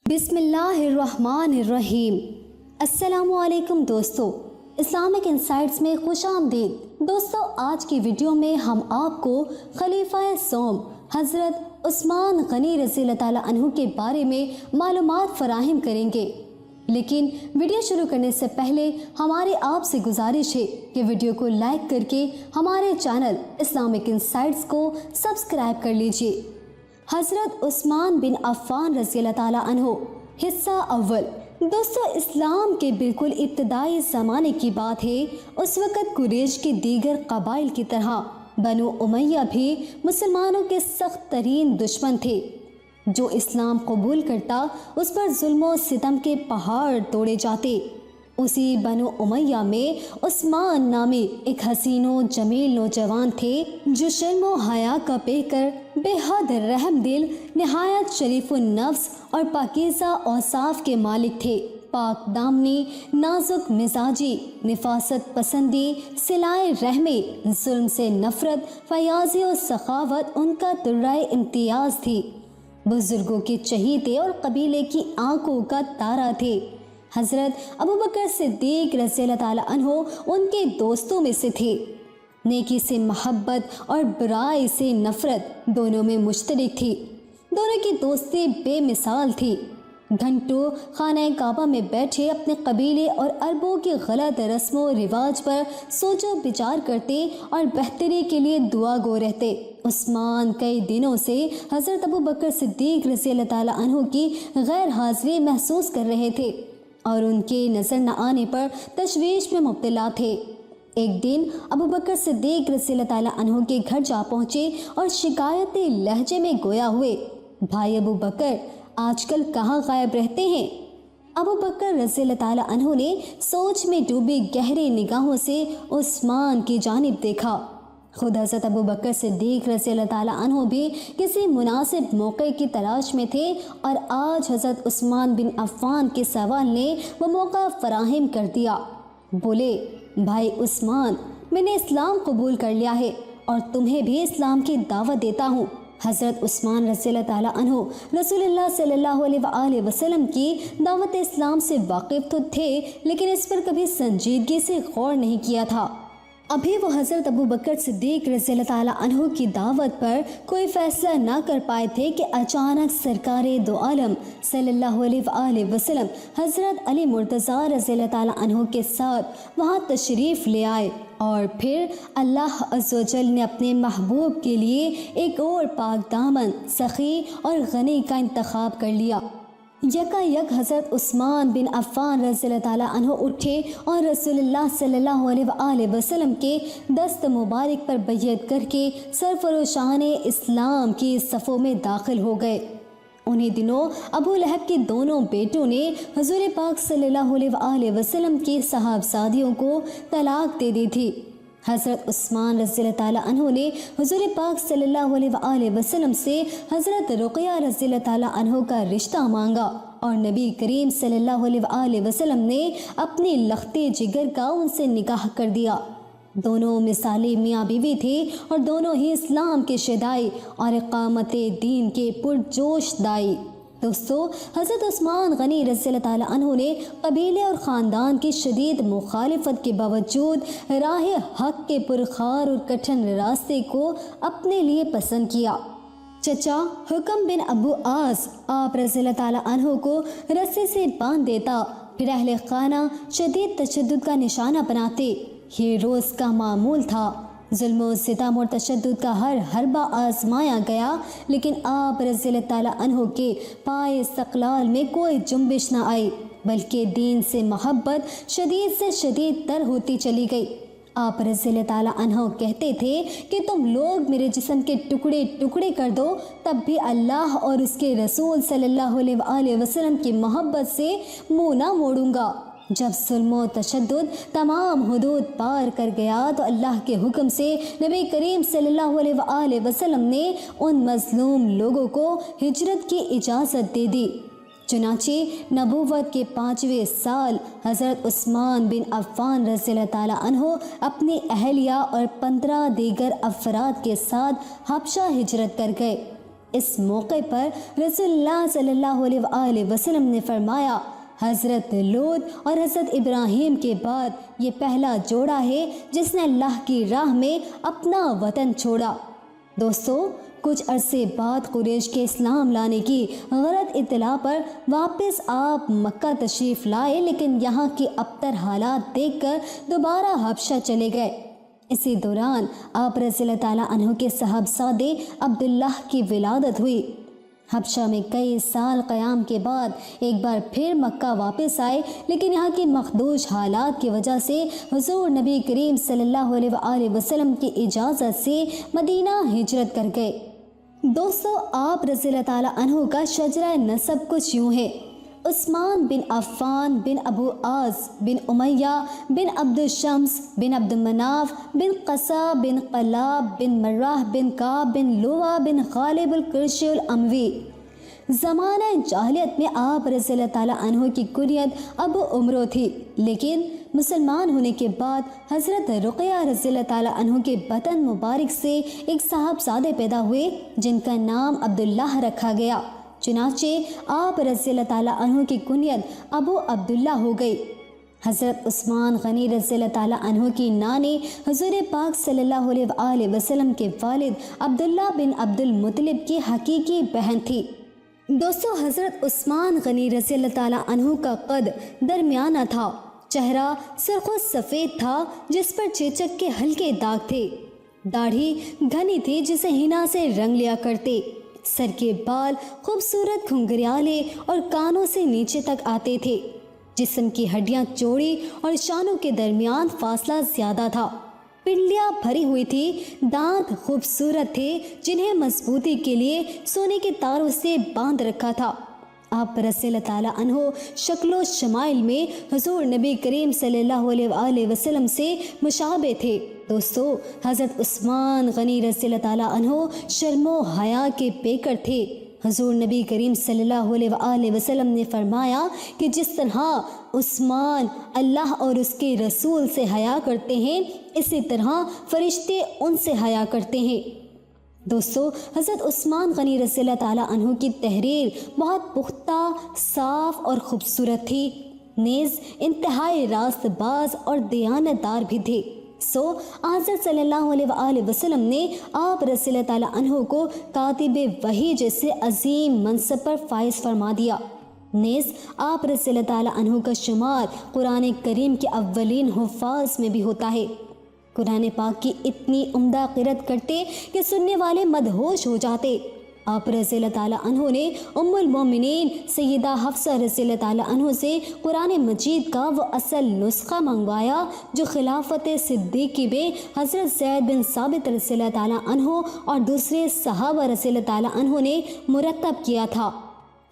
بسم اللہ الرحمن الرحیم۔ السلام علیکم دوستو، اسلامک انسائٹس میں خوش آمدید۔ دوستو، آج کی ویڈیو میں ہم آپ کو خلیفہ سوم حضرت عثمان غنی رضی اللہ تعالیٰ عنہ کے بارے میں معلومات فراہم کریں گے، لیکن ویڈیو شروع کرنے سے پہلے ہمارے آپ سے گزارش ہے کہ ویڈیو کو لائک کر کے ہمارے چینل اسلامک انسائٹس کو سبسکرائب کر لیجیے۔ حضرت عثمان بن عفان رضی اللہ تعالیٰ عنہ، حصہ اول۔ دوستو، اسلام کے بالکل ابتدائی زمانے کی بات ہے۔ اس وقت قریش کے دیگر قبائل کی طرح بنو امیہ بھی مسلمانوں کے سخت ترین دشمن تھے۔ جو اسلام قبول کرتا اس پر ظلم و ستم کے پہاڑ توڑے جاتے۔ اسی بنو امیہ میں عثمان نامی ایک حسین و جمیل نوجوان تھے جو شرم و حیا کا پہ کر بے حد رحم دل، نہایت شریف النفس اور پاکیزہ اوصاف کے مالک تھے۔ پاک دامنی، نازک مزاجی، نفاست پسندی، صلائے رحمی، ظلم سے نفرت، فیاضی و سخاوت ان کا درہ امتیاز تھی۔ بزرگوں کے چہیتے اور قبیلے کی آنکھوں کا تارا تھے۔ حضرت ابوبکر صدیق رضی اللہ تعالیٰ عنہ ان کے دوستوں میں سے تھے۔ نیکی سے محبت اور برائی سے نفرت دونوں میں مشترک تھی۔ دونوں کی دوستی بے مثال تھی۔ گھنٹوں خانہ کعبہ میں بیٹھے اپنے قبیلے اور عربوں کے غلط رسم و رواج پر سوچ و بچار کرتے اور بہتری کے لیے دعا گو رہتے۔ عثمان کئی دنوں سے حضرت ابوبکر صدیق رضی اللہ تعالیٰ عنہ کی غیر حاضری محسوس کر رہے تھے اور ان کے نظر نہ آنے پر تشویش میں مبتلا تھے۔ ایک دن ابوبکر صدیق رضی اللہ تعالیٰ عنہ کے گھر جا پہنچے اور شکایتی لہجے میں گویا ہوئے، بھائی ابوبکر، آج کل کہاں غائب رہتے ہیں؟ ابوبکر رضی اللہ تعالیٰ عنہ نے سوچ میں ڈوبی گہری نگاہوں سے عثمان کی جانب دیکھا۔ خود حضرت ابوبکر صدیق رضی اللہ تعالیٰ عنہ بھی کسی مناسب موقع کی تلاش میں تھے اور آج حضرت عثمان بن عفان کے سوال نے وہ موقع فراہم کر دیا۔ بولے، بھائی عثمان، میں نے اسلام قبول کر لیا ہے اور تمہیں بھی اسلام کی دعوت دیتا ہوں۔ حضرت عثمان رضی اللہ تعالیٰ عنہ رسول اللہ صلی اللہ علیہ وآلہ وسلم کی دعوت اسلام سے واقف تو تھے، لیکن اس پر کبھی سنجیدگی سے غور نہیں کیا تھا۔ ابھی وہ حضرت ابوبکر صدیق رضی اللہ تعالیٰ عنہ کی دعوت پر کوئی فیصلہ نہ کر پائے تھے کہ اچانک سرکار دو عالم صلی اللہ علیہ وآلہ وسلم حضرت علی مرتضیٰ رضی اللہ تعالیٰ عنہ کے ساتھ وہاں تشریف لے آئے، اور پھر اللہ عز و جل نے اپنے محبوب کے لیے ایک اور پاک دامن، سخی اور غنی کا انتخاب کر لیا۔ یکا یک حضرت عثمان بن عفان رضی اللہ تعالیٰ عنہ اٹھے اور رسول اللہ صلی اللہ علیہ وآلہ وسلم کے دست مبارک پر بیعت کر کے سرفروشان اسلام کی صفوں میں داخل ہو گئے۔ انہی دنوں ابو لہب کے دونوں بیٹوں نے حضور پاک صلی اللہ علیہ وآلہ وسلم کی صاحبزادیوں کو طلاق دے دی تھی۔ حضرت عثمان رضی اللہ تعالیٰ عنہ نے حضور پاک صلی اللہ علیہ وآلہ وسلم سے حضرت رقیہ رضی اللہ تعالیٰ عنہ کا رشتہ مانگا، اور نبی کریم صلی اللہ علیہ وآلہ وسلم نے اپنی لختے جگر کا ان سے نکاح کر دیا۔ دونوں مثالی میاں بیوی تھے اور دونوں ہی اسلام کے شیدائی اور اقامت دین کے پرجوش دائی۔ دوستو، حضرت عثمان غنی رضی اللہ تعالیٰ عنہ نے قبیلے اور خاندان کی شدید مخالفت کے باوجود راہ حق کے پرخار اور کٹھن راستے کو اپنے لیے پسند کیا۔ چچا حکم بن ابو عاص آپ رضی اللہ تعالیٰ عنہ کو رسے سے باندھ دیتا، پھر اہل خانہ شدید تشدد کا نشانہ بناتے۔ یہ روز کا معمول تھا۔ ظلم و ستم اور تشدد کا ہر حربہ آزمایا گیا، لیکن آپ رضی اللہ تعالیٰ عنہ کے پائے استقلال میں کوئی جنبش نہ آئی، بلکہ دین سے محبت شدید سے شدید تر ہوتی چلی گئی۔ آپ رضی اللہ تعالیٰ عنہ کہتے تھے کہ تم لوگ میرے جسم کے ٹکڑے ٹکڑے کر دو، تب بھی اللہ اور اس کے رسول صلی اللہ علیہ وآلہ وسلم کی محبت سے منہ نہ موڑوں گا۔ جب ظلم و تشدد تمام حدود پار کر گیا تو اللہ کے حکم سے نبی کریم صلی اللہ علیہ وآلہ وسلم نے ان مظلوم لوگوں کو ہجرت کی اجازت دے دی۔ چنانچہ نبوت کے 5ویں سال حضرت عثمان بن عفان رضی اللہ تعالیٰ عنہ اپنی اہلیہ اور 15 دیگر افراد کے ساتھ حبشہ ہجرت کر گئے۔ اس موقع پر رسول اللہ صلی اللہ علیہ وآلہ وسلم نے فرمایا، حضرت لوط اور حضرت ابراہیم کے بعد یہ پہلا جوڑا ہے جس نے اللہ کی راہ میں اپنا وطن چھوڑا۔ دوستو، کچھ عرصے بعد قریش کے اسلام لانے کی غلط اطلاع پر واپس آپ مکہ تشریف لائے، لیکن یہاں کی ابتر حالات دیکھ کر دوبارہ حبشہ چلے گئے۔ اسی دوران آپ رضی اللہ تعالیٰ عنہ کے صاحبزادے عبداللہ کی ولادت ہوئی۔ حبشہ میں کئی سال قیام کے بعد ایک بار پھر مکہ واپس آئے، لیکن یہاں کی مخدوش حالات کی وجہ سے حضور نبی کریم صلی اللہ علیہ وآلہ وسلم کی اجازت سے مدینہ ہجرت کر گئے۔ دوستو، آپ رضی اللہ تعالیٰ عنہ کا شجرہ نسب کچھ یوں ہے: عثمان بن عفان بن ابو عاص بن امیہ بن عبد الشمس بن عبد مناف بن قصا بن قلاب بن مرہ بن کعب بن لوا بن غالب القرشی الاموی۔ زمانہ جاہلیت میں آپ رضی اللہ تعالیٰ عنہ کی کنیت ابو عمرو تھی، لیکن مسلمان ہونے کے بعد حضرت رقیہ رضی اللہ تعالیٰ عنہ کے بطن مبارک سے ایک صاحبزادے پیدا ہوئے جن کا نام عبداللہ رکھا گیا، چنانچہ آپ رضی اللہ تعالیٰ عنہ کی کنیت ابو عبداللہ ہو گئی۔ حضرت عثمان غنی رضی اللہ تعالیٰ عنہ کی نانی حضور پاک صلی اللہ علیہ وآلہ وسلم کے والد عبداللہ بن عبد المطلب کی حقیقی بہن تھی۔ دوستو، حضرت عثمان غنی رضی اللہ تعالیٰ عنہ کا قد درمیانہ تھا، چہرہ سرخ و سفید تھا جس پر چیچک کے ہلکے داغ تھے، داڑھی گھنی تھی جسے ہنا سے رنگ لیا کرتے، سر کے بال خوبصورت گھنگریالے اور کانوں سے نیچے تک آتے تھے، جسم کی ہڈیاں چوڑی اور شانوں کے درمیان فاصلہ زیادہ تھا، پنڈلیاں بھری ہوئی تھی، دانت خوبصورت تھے جنہیں مضبوطی کے لیے سونے کے تاروں سے باندھ رکھا تھا۔ آپ رضی اللہ تعالیٰ عنہ شکل و شمائل میں حضور نبی کریم صلی اللہ علیہ وآلہ وسلم سے مشابہ تھے۔ دوستو، حضرت عثمان غنی رضی اللہ تعالیٰ عنہ شرم و حیا کے پیکر تھے۔ حضور نبی کریم صلی اللہ علیہ وآلہ وسلم نے فرمایا کہ جس طرح عثمان اللہ اور اس کے رسول سے حیا کرتے ہیں، اسی طرح فرشتے ان سے حیا کرتے ہیں۔ دوستو، حضرت عثمان غنی رضی اللہ تعالیٰ عنہ کی تحریر بہت پختہ، صاف اور خوبصورت تھی، نیز انتہائی راست باز اور دیانتدار بھی تھے۔ حضرت صلی اللہ علیہ وآلہ وسلم نے آپ رضی اللہ تعالیٰ عنہ کو کاتب وحی جیسے عظیم منصب پر فائز فرما دیا، نیز آپ رضی اللہ تعالیٰ عنہ کا شمار قرآن کریم کے اولین حفاظ میں بھی ہوتا ہے۔ قرآن پاک کی اتنی عمدہ قرأت کرتے کہ سننے والے مدہوش ہو جاتے۔ آپ رضی اللہ تعالیٰ عنہ نے ام المومنین سیدہ حفصہ رضی اللہ تعالیٰ عنہ سے قرآن مجید کا وہ اصل نسخہ منگوایا جو خلافت صدیقی میں حضرت زید بن ثابت رضی اللہ تعالیٰ عنہ اور دوسرے صحابہ رضی اللہ تعالیٰ عنہ نے مرتب کیا تھا۔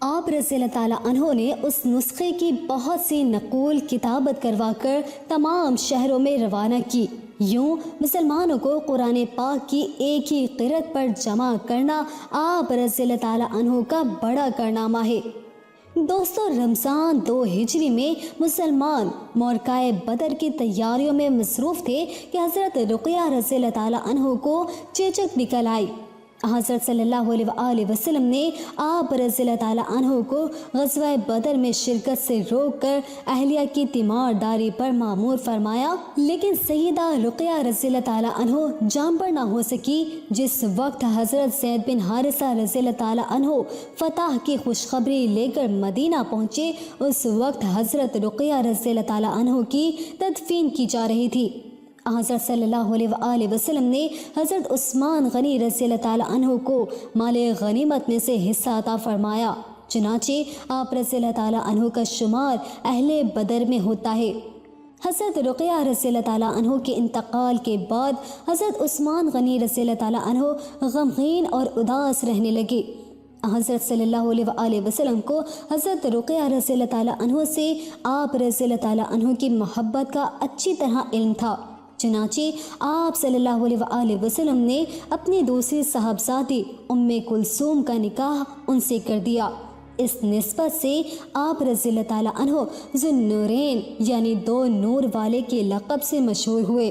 آپ رضی اللہ تعالیٰ عنہ نے اس نسخے کی بہت سی نقول کتابت کروا کر تمام شہروں میں روانہ کی۔ یوں مسلمانوں کو قرآن پاک کی ایک ہی قرأت پر جمع کرنا آپ رضی اللہ تعالیٰ عنہ کا بڑا کارنامہ ہے۔ دوستو، رمضان 2 ہجری میں مسلمان معرکہ بدر کی تیاریوں میں مصروف تھے کہ حضرت رقیہ رضی اللہ تعالیٰ عنہ کو چیچک نکل آئی۔ حضرت صلی اللہ علیہ وآلہ وسلم نے آپ رضی اللہ تعالیٰ عنہ کو غزوہ بدر میں شرکت سے روک کر اہلیہ کی تیمارداری پر مامور فرمایا، لیکن سیدہ رقیہ رضی اللہ تعالیٰ عنہ جام پر نہ ہو سکی۔ جس وقت حضرت زید بن حارثہ رضی اللہ تعالیٰ عنہ فتح کی خوشخبری لے کر مدینہ پہنچے، اس وقت حضرت رقیہ رضی اللہ تعالیٰ عنہ کی تدفین کی جا رہی تھی۔ حضرت صلی اللہ علیہ وآلہ وسلم نے حضرت عثمان غنی رضی اللہ تعالیٰ عنہ کو مال غنیمت میں سے حصہ عطا فرمایا، چنانچہ آپ رضی اللہ تعالیٰ عنہ کا شمار اہل بدر میں ہوتا ہے۔ حضرت رقیہ رضی اللہ تعالیٰ عنہ کے انتقال کے بعد حضرت عثمان غنی رضی اللہ تعالیٰ عنہ غمگین اور اداس رہنے لگے۔ حضرت صلی اللہ علیہ وآلہ وسلم کو حضرت رقیہ رضی اللہ تعالیٰ عنہ سے آپ رضی اللہ تعالیٰ عنہ کی محبت کا اچھی طرح علم تھا، چنانچہ آپ صلی اللہ علیہ وآلہ وسلم نے اپنی دوسری صاحبزادی ام کلثوم کا نکاح ان سے کر دیا۔ اس نسبت سے آپ رضی اللہ تعالیٰ عنہ ذو النورین یعنی 2 نور والے کے لقب سے مشہور ہوئے۔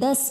10